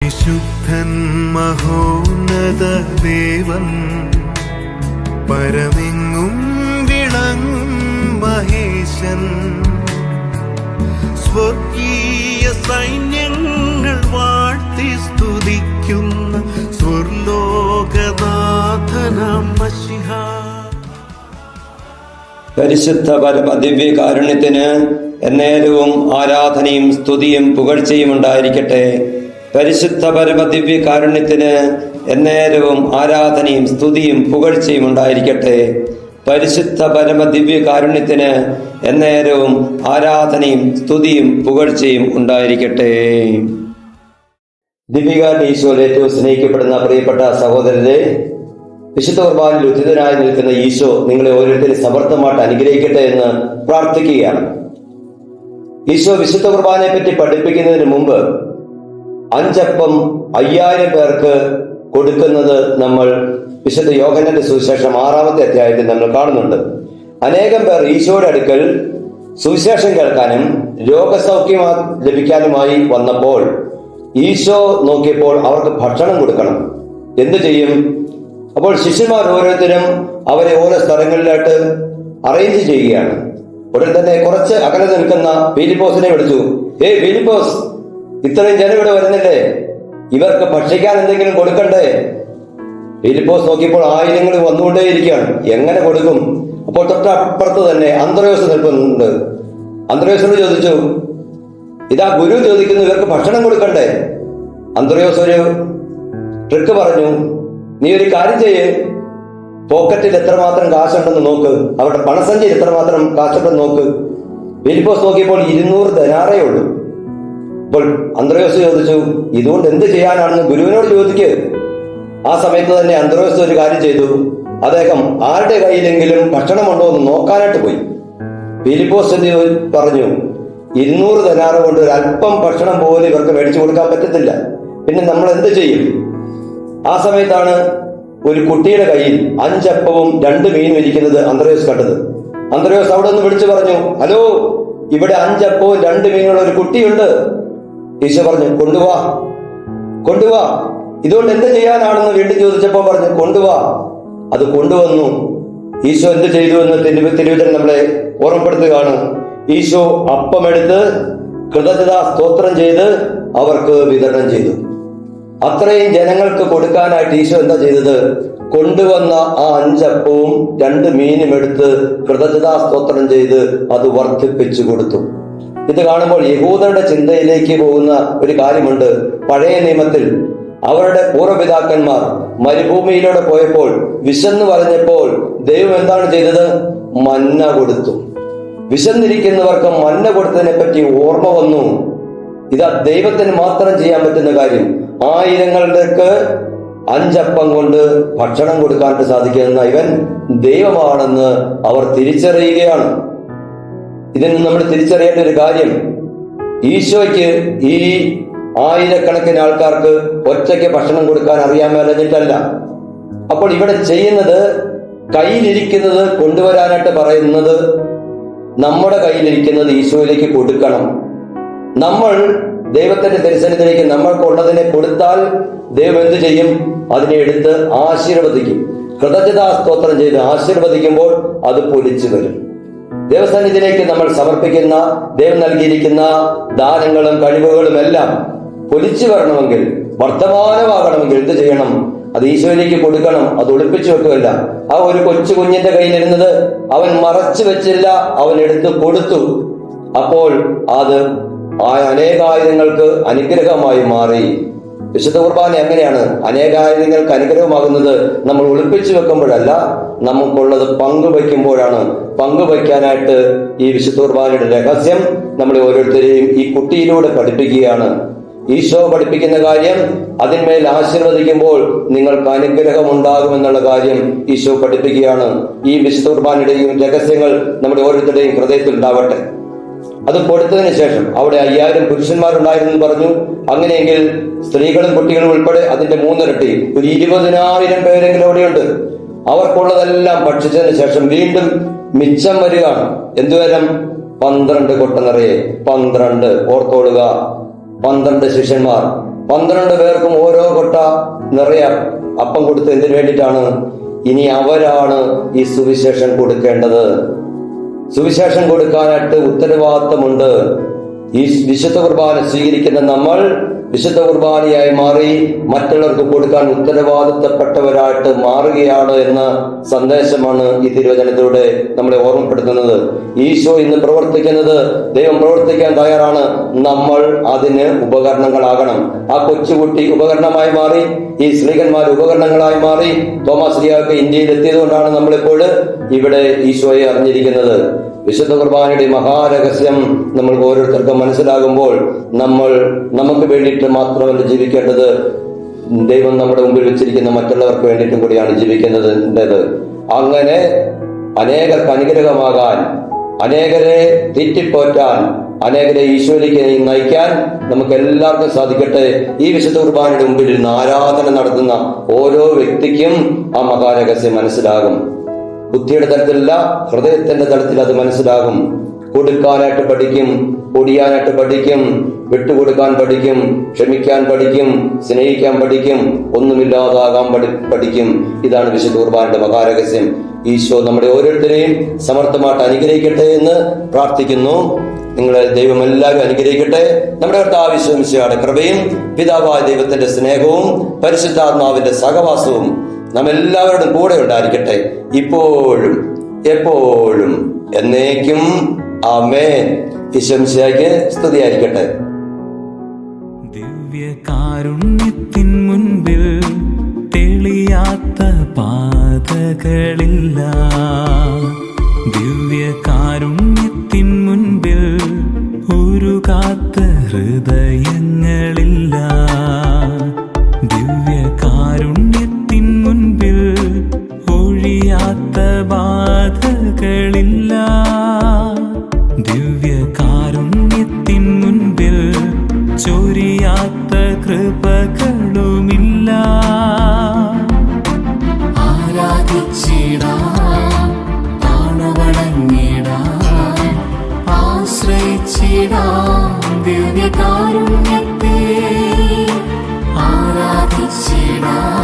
പരിശുദ്ധൻ മഹോന്നത ദേവൻ പരമെങ്ങും വിളങ്ങും മഹേശൻ സ്വർഗീയ സൈന്യങ്ങൾ വാഴ്ത്തി സ്തുതിക്കുന്ന സ്വർലോകനാഥനാം മശിഹ. പരിശുദ്ധ പരമ ദിവ്യകാരുണ്യത്തിന് എന്നേരവും ആരാധനയും സ്തുതിയും പുകഴ്ചയും ഉണ്ടായിരിക്കട്ടെ. പരിശുദ്ധ പരമ ദിവ്യകാരുണ്യത്തിന് എന്നേരവും ആരാധനയും സ്തുതിയും പുകഴ്ചയും ഉണ്ടായിരിക്കട്ടെ. പരിശുദ്ധ പരമ ദിവ്യകാരുണ്യത്തിന് എന്നേരവും ആരാധനയും സ്തുതിയും പുകഴ്ചയും ഉണ്ടായിരിക്കട്ടെ. ദിവ്യകാരുണ്യ ഈശോയിൽ ഏറ്റവും സ്നേഹിക്കപ്പെടുന്ന പ്രിയപ്പെട്ട സഹോദരരെ, വിശുദ്ധ കുർബാനയിൽ ഉദ്ധിതനായി നിൽക്കുന്ന ഈശോ നിങ്ങളെ ഓരോരുത്തരും സമർത്ഥമായിട്ട് അനുഗ്രഹിക്കട്ടെ എന്ന് പ്രാർത്ഥിക്കുകയാണ്. ഈശോ വിശുദ്ധ കുർബാനയെ പറ്റി പഠിപ്പിക്കുന്നതിന് മുമ്പ് 5 അപ്പം 5000 പേർക്ക് കൊടുക്കുന്നത് നമ്മൾ വിശുദ്ധ യോഹന്നാന്റെ സുവിശേഷം 6-ാമത്തെ അധ്യായത്തിൽ നമ്മൾ കാണുന്നുണ്ട്. അനേകം പേർ ഈശോയുടെ അടുക്കൽ സുവിശേഷം കേൾക്കാനും രോഗസൗഖ്യം ലഭിക്കാനുമായി വന്നപ്പോൾ ഈശോ നോക്കിയപ്പോൾ അവർക്ക് ഭക്ഷണം കൊടുക്കണം. എന്തു ചെയ്യും? അപ്പോൾ ശിഷ്യന്മാർ ഓരോരുത്തരും അവരെ ഓരോ സ്ഥലങ്ങളിലായിട്ട് അറേഞ്ച് ചെയ്യുകയാണ്. ഉടൻ തന്നെ കുറച്ച് അകലെ നിൽക്കുന്ന ഫിലിപ്പോസിനെ വിളിച്ചു. ഫിലിപ്പോസ്, ഇത്രയും ജനം ഇവിടെ വരുന്നില്ലേ? ഇവർക്ക് ഭക്ഷിക്കാൻ എന്തെങ്കിലും കൊടുക്കണ്ടേ? ഫിലിപ്പോസ് നോക്കിയപ്പോൾ ആയിരങ്ങൾ വന്നുകൊണ്ടേയിരിക്കുകയാണ്. എങ്ങനെ കൊടുക്കും? അപ്പോൾ തൊട്ടപ്പുറത്ത് തന്നെ അന്ത്രയോസ് നിൽക്കുന്നുണ്ട്. അന്ത്രയോസിനോട് ചോദിച്ചു, ഇതാ ഗുരു ചോദിക്കുന്നു, ഇവർക്ക് ഭക്ഷണം കൊടുക്കണ്ടേ? അന്ത്രയോസ് ഒരു ട്രിക്ക് പറഞ്ഞു. നീ ഒരു കാര്യം ചെയ്യ്, പോക്കറ്റിൽ എത്രമാത്രം കാശുണ്ടെന്ന് നോക്ക്, അവരുടെ പണസഞ്ചിയിൽ എത്രമാത്രം കാശുണ്ടെന്ന് നോക്ക്. ഫിലിപ്പോസ് നോക്കിയപ്പോൾ 200 ധനാറേ ഉള്ളൂ. അപ്പോൾ അന്ത്രയോസ് ചോദിച്ചു, ഇതുകൊണ്ട് എന്ത് ചെയ്യാനാണെന്ന് ഗുരുവിനോട് ചോദിക്ക്. ആ സമയത്ത് തന്നെ അന്ത്രയോസ് ഒരു കാര്യം ചെയ്തു. അദ്ദേഹം ആരുടെ കയ്യിലെങ്കിലും ഭക്ഷണമുണ്ടോ എന്ന് നോക്കാനായിട്ട് പോയി. ഫിലിപ്പോസ് പറഞ്ഞു, 200 ധനാറ കൊണ്ട് ഒരു അല്പം ഭക്ഷണം പോലും ഇവർക്ക് മേടിച്ചു കൊടുക്കാൻ പറ്റത്തില്ല. പിന്നെ നമ്മൾ എന്ത് ചെയ്യും? ആ സമയത്താണ് ഒരു കുട്ടിയുടെ കയ്യിൽ 5 അപ്പവും 2 മീനും ഇരിക്കുന്നത് അന്ത്രയോസ് കണ്ടത്. അന്ത്രയോസ് അവിടെ നിന്ന് വിളിച്ചു പറഞ്ഞു, ഹലോ, ഇവിടെ 5 അപ്പവും 2 മീനുള്ള ഒരു കുട്ടിയുണ്ട്. ഈശോ പറഞ്ഞു, കൊണ്ടുവാ. ഇതുകൊണ്ട് എന്ത് ചെയ്യാനാണെന്ന് വീണ്ടും ചോദിച്ചപ്പോൾ പറഞ്ഞു, കൊണ്ടുവാ. അത് കൊണ്ടുവന്നു. ഈശോ എന്ത് ചെയ്തു എന്ന് തിരുവചനം നമ്മളെ ഓർമ്മപ്പെടുത്തുകയാണ്. ഈശോ അപ്പമെടുത്ത് കൃതജ്ഞതാ സ്തോത്രം ചെയ്ത് അവർക്ക് വിതരണം ചെയ്തു. അത്രയും ജനങ്ങൾക്ക് കൊടുക്കാനായിട്ട് ഈശോ എന്താ ചെയ്തത്? കൊണ്ടുവന്ന ആ 5 അപ്പവും 2 മീനും എടുത്ത് കൃതജ്ഞതാ സ്തോത്രം ചെയ്ത് അത് വർദ്ധിപ്പിച്ചു കൊടുത്തു. ഇത് കാണുമ്പോൾ യഹൂദരുടെ ചിന്തയിലേക്ക് പോകുന്ന ഒരു കാര്യമുണ്ട്. പഴയ നിയമത്തിൽ അവരുടെ പൂർവ്വപിതാക്കന്മാർ മരുഭൂമിയിലൂടെ പോയപ്പോൾ വിശന്ന് പറഞ്ഞപ്പോൾ ദൈവം എന്താണ് ചെയ്തത്? മന്ന കൊടുത്തു. വിശന്നിരിക്കുന്നവർക്ക് മന്ന കൊടുത്തതിനെ പറ്റി ഓർമ്മ വന്നു. ഇതാ ദൈവത്തിന് മാത്രം ചെയ്യാൻ പറ്റുന്ന കാര്യം. ആയിരങ്ങൾക്ക് 5 അപ്പം കൊണ്ട് ഭക്ഷണം കൊടുക്കാനായിട്ട് സാധിക്കുന്ന ഇവൻ ദൈവമാണെന്ന് അവർ തിരിച്ചറിയുകയാണ്. ഇതിൽ നിന്ന് നമ്മൾ തിരിച്ചറിയേണ്ട ഒരു കാര്യം, ഈശോയ്ക്ക് ഈ ആയിരക്കണക്കിന് ആൾക്കാർക്ക് ഒറ്റയ്ക്ക് ഭക്ഷണം കൊടുക്കാൻ അറിയാൻ മേലഞ്ഞിട്ടല്ല. അപ്പോൾ ഇവിടെ ചെയ്യുന്നത്, കയ്യിലിരിക്കുന്നത് കൊണ്ടുവരാനായിട്ട് പറയുന്നത്, നമ്മുടെ കയ്യിലിരിക്കുന്നത് ഈശോയിലേക്ക് കൊടുക്കണം. നമ്മൾ ദൈവത്തിന്റെ തിരുസന്നിധിയിലേക്ക് നമ്മൾക്കുള്ളതിനെ കൊടുത്താൽ ദൈവം എന്ത് ചെയ്യും? അതിനെ എടുത്ത് ആശീർവദിക്കും. കൃതജ്ഞതാ സ്തോത്രം ചെയ്ത് ആശീർവദിക്കുമ്പോൾ അത് പൊലിച്ചു വരും. ദൈവസന്നിധിയിലേക്ക് നമ്മൾ സമർപ്പിക്കുന്ന, ദൈവം നൽകിയിരിക്കുന്ന ദാനങ്ങളും കഴിവുകളും എല്ലാം പൊലിച്ചു വരണമെങ്കിൽ, വർത്തമാനമാകണമെങ്കിൽ എന്ത് ചെയ്യണം? അത് ഈശോയിലേക്ക് കൊടുക്കണം. അത് ഒളിപ്പിച്ചു വെക്കുകയല്ല. ആ ഒരു കൊച്ചു കുഞ്ഞിന്റെ കയ്യിലിരുന്നത് അവൻ മറച്ചു വെച്ചില്ല, അവൻ എടുത്ത് കൊടുത്തു. അപ്പോൾ അത് അനേകായിരങ്ങൾക്ക് അനുഗ്രഹമായി മാറി. വിശുദ്ധ കുർബാന എങ്ങനെയാണ് അനേകായിരങ്ങൾക്ക് അനുഗ്രഹമാകുന്നത്? നമ്മൾ ഒളിപ്പിച്ചു വെക്കുമ്പോഴല്ല, നമുക്കുള്ളത് പങ്കുവയ്ക്കുമ്പോഴാണ്. പങ്കുവയ്ക്കാനായിട്ട് ഈ വിശുദ്ധ കുർബാനയുടെ രഹസ്യം നമ്മളെ ഓരോരുത്തരെയും ഈ കുട്ടിയിലൂടെ പഠിപ്പിക്കുകയാണ്. ഈശോ പഠിപ്പിക്കുന്ന കാര്യം, അതിന്മേൽ ആശീർവദിക്കുമ്പോൾ നിങ്ങൾക്ക് അനുഗ്രഹം ഉണ്ടാകുമെന്നുള്ള കാര്യം ഈശോ പഠിപ്പിക്കുകയാണ്. ഈ വിശുദ്ധ കുർബാനയുടെയും രഹസ്യങ്ങൾ നമ്മുടെ ഓരോരുത്തരുടെയും ഹൃദയത്തിൽ ഉണ്ടാവട്ടെ. അത് കൊടുത്തതിന് ശേഷം അവിടെ 5000 പുരുഷന്മാരുണ്ടായിരുന്നു പറഞ്ഞു. അങ്ങനെയെങ്കിൽ സ്ത്രീകളും കുട്ടികളും ഉൾപ്പെടെ അതിന്റെ 3 ഇരട്ടി, ഒരു 20,000 പേരെങ്കിലും അവിടെയുണ്ട്. അവർക്കുള്ളതെല്ലാം ഭക്ഷിച്ചതിന് ശേഷം വീണ്ടും മിച്ചം വരികയാണ്. എന്തുവരം? 12 കൊട്ട നിറയെ. 12 ഓർത്തോളുക. 12 ശിഷ്യന്മാർ 12 പേർക്കും ഓരോ കൊട്ട നിറയെ അപ്പം കൊടുത്ത് എന്തിനു വേണ്ടിയിട്ടാണ്? ഇനി അവരാണ് ഈ സുവിശേഷം കൊടുക്കേണ്ടത്. സുവിശേഷം കൊടുക്കാനായിട്ട് ഉത്തരവാദിത്തമുണ്ട്. ഈ വിശുദ്ധ കുർബാന സ്വീകരിക്കുന്ന നമ്മൾ വിശുദ്ധ കുർബാനയായി മാറി മറ്റുള്ളവർക്ക് കൊടുക്കാൻ ഉത്തരവാദിത്തപ്പെട്ടവരായിട്ട് മാറുകയാണ് എന്ന സന്ദേശമാണ് ഈ തിരുവചനത്തിലൂടെ നമ്മളെ ഓർമ്മപ്പെടുത്തുന്നത്. ഈശോ ഇന്ന് പ്രവർത്തിക്കുന്നത്, ദൈവം പ്രവർത്തിക്കാൻ തയ്യാറാണ്. നമ്മൾ അതിന് ഉപകരണങ്ങളാകണം. ആ കൊച്ചുകുട്ടി ഉപകരണമായി മാറി, ഈ സ്ത്രീകന്മാർ ഉപകരണങ്ങളായി മാറി. തോമസ് ശ്ലീഹായൊക്കെ ഇന്ത്യയിൽ എത്തിയത് കൊണ്ടാണ് നമ്മളിപ്പോൾ ഇവിടെ ഈശോയെ അറിഞ്ഞിരിക്കുന്നത്. വിശുദ്ധ കുർബാനയുടെ മഹാരഹസ്യം നമ്മൾക്ക് ഓരോരുത്തർക്കും മനസ്സിലാകുമ്പോൾ നമ്മൾ നമുക്ക് വേണ്ടിയിട്ട് മാത്രമല്ല ജീവിക്കേണ്ടത്, ദൈവം നമ്മുടെ മുമ്പിൽ വെച്ചിരിക്കുന്ന മറ്റുള്ളവർക്ക് വേണ്ടിയിട്ടും കൂടിയാണ് ജീവിക്കേണ്ടത്. അങ്ങനെ അനേകർക്ക് അനുഗ്രഹമാകാൻ, അനേകരെ തീറ്റിപ്പോറ്റാൻ, അനേകരെ ഈശോയിലേക്ക് നയിക്കാൻ നമുക്ക് എല്ലാവർക്കും സാധിക്കട്ടെ. ഈ വിശുദ്ധ കുർബാനയുടെ മുമ്പിൽ ഇരുന്ന് ആരാധന നടത്തുന്ന ഓരോ വ്യക്തിക്കും ആ മഹാരഹസ്യം മനസ്സിലാകും. ബുദ്ധിയുടെ തലത്തിലല്ല, ഹൃദയത്തിന്റെ തലത്തിൽ അത് മനസ്സിലാകും. കൊടുക്കാനായിട്ട് പഠിക്കും, പൊടിയാനായിട്ട് പഠിക്കും, വിട്ടുകൊടുക്കാൻ പഠിക്കും, ക്ഷമിക്കാൻ പഠിക്കും, സ്നേഹിക്കാൻ പഠിക്കും, ഒന്നുമില്ലാതാകാൻ പഠിക്കും. ഇതാണ് വിശുദ്ധ കുർബാനയുടെ മഹാരഹസ്യം. ഈശോ നമ്മുടെ ഓരോരുത്തരെയും സമർത്ഥമായിട്ട് അനുഗ്രഹിക്കട്ടെ എന്ന് പ്രാർത്ഥിക്കുന്നു. നിങ്ങളെ ദൈവം എല്ലാവരും അനുഗ്രഹിക്കട്ടെ. നമ്മുടെ കർത്താവ് യേശു മിശിഹായുടെ കൃപയും പിതാവായ ദൈവത്തിന്റെ സ്നേഹവും പരിശുദ്ധാത്മാവിന്റെ സഹവാസവും നമ്മെല്ലാവരുടെയും കൂടെ ഉണ്ടായിരിക്കട്ടെ, ഇപ്പോഴും എപ്പോഴും എന്നേക്കും. ആമേൻ. യേശു മിശിഹായ്ക്ക് സ്തുതിയായിരിക്കട്ടെ. ദിവ്യകാരുണ്യത്തിൻ മുൻപിൽ തെളിയാത്ത പാതകളില്ല. ദിവ്യകാരുണ്യത്തിൻ മുൻപിൽ ഉരുകാത്ത ഹൃദയങ്ങളില്ല. ദിവ്യകാരുണ്യത്തിൻ മുൻപിൽ ഒഴിയാത്ത ബാധകളില്ല. ദിവ്യകാരുണ്യത്തിൻ മുൻപിൽ ചൊരിയാത്ത കൃപകളുമില്ല. ആരാധിച്ചിടാം, താണുവണങ്ങിടാം, ആശ്രയിച്ചിടാം ദിവ്യകാരുണ്യത്തെ. ആരാധിച്ചിടാം,